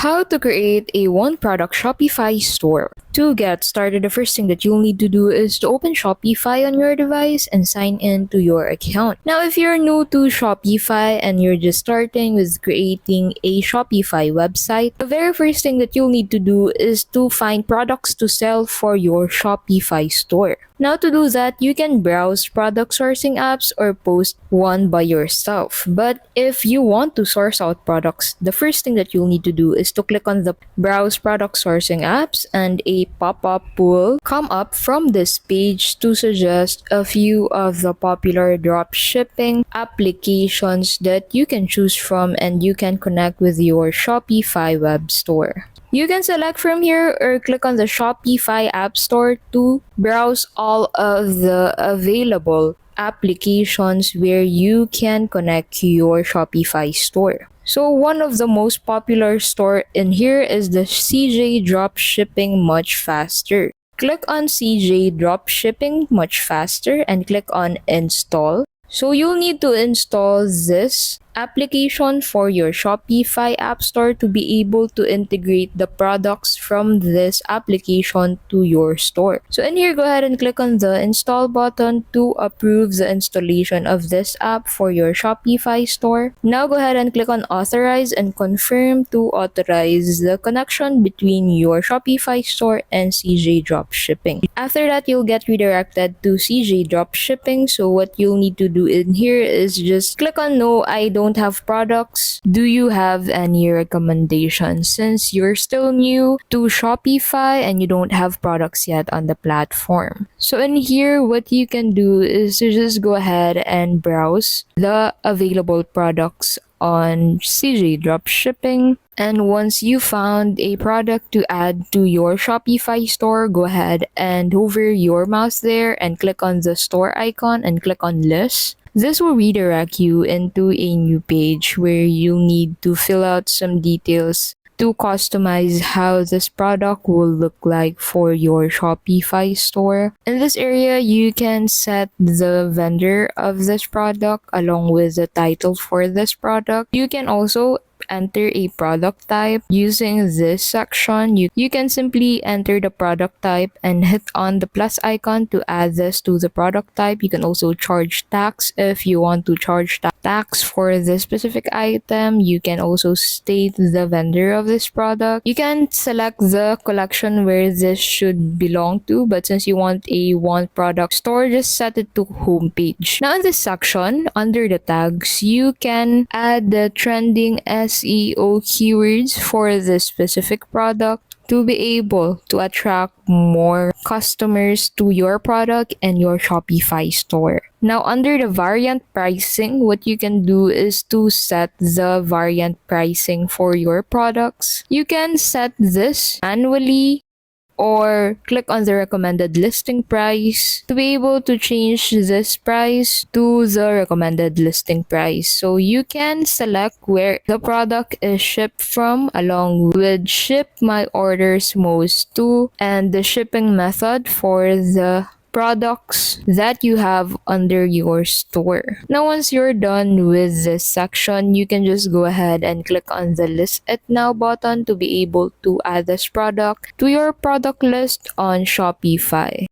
How to create a one product Shopify store. To get started, the first thing that you'll need to do is to open Shopify on your device and sign in to your account. Now, if you're new to Shopify and you're just starting with creating a Shopify website, the very first thing that you'll need to do is to find products to sell for your Shopify store. Now, to do that, you can browse product sourcing apps or post one by yourself. But if you want to source out products, the first thing that you'll need to do is to click on the browse product sourcing apps, and a pop-up will come up from this page to suggest a few of the popular dropshipping applications that you can choose from and you can connect with your Shopify web store. You can select from here or click on the Shopify App Store to browse all of the available applications where you can connect your Shopify store. So one of the most popular store in here is the CJ Dropshipping Much Faster. Click on CJ Dropshipping Much Faster and click on Install. So you'll need to install this application for your Shopify App Store to be able to integrate the products from this application to your store. So in here, go ahead and click on the install button to approve the installation of this app for your Shopify store. Now go ahead and click on authorize and confirm to authorize the connection between your Shopify store and CJ Dropshipping. After that, you'll get redirected to CJ Dropshipping. So what you'll need to do in here is just click on no, I don't have products. Do you have any recommendations? Since you're still new to Shopify and you don't have products yet on the platform. So in here, what you can do is to just go ahead and browse the available products on CJ Dropshipping. And once you found a product to add to your Shopify store, go ahead and hover your mouse there and click on the store icon and click on list. This will redirect you into a new page where you'll need to fill out some details to customize how this product will look like for your Shopify store. In this area, you can set the vendor of this product along with the title for this product. You can also enter a product type. Using this section, you can simply enter the product type and hit on the plus icon to add this to the product type. You can also charge tax if you want to charge tax for this specific item. You can also state the vendor of this product. You can select the collection where this should belong to, but since you want a one product store, just set it to homepage. Now in this section, under the tags, you can add the trending SEO keywords for this specific product to be able to attract more customers to your product and your Shopify store. Now, under the variant pricing, what you can do is to set the variant pricing for your products. You can set this manually or click on the recommended listing price to be able to change this price to the recommended listing price. So you can select where the product is shipped from along with ship my orders most to and the shipping method for the products that you have under your store. Now, once you're done with this section, you can just go ahead and click on the List It Now button to be able to add this product to your product list on Shopify.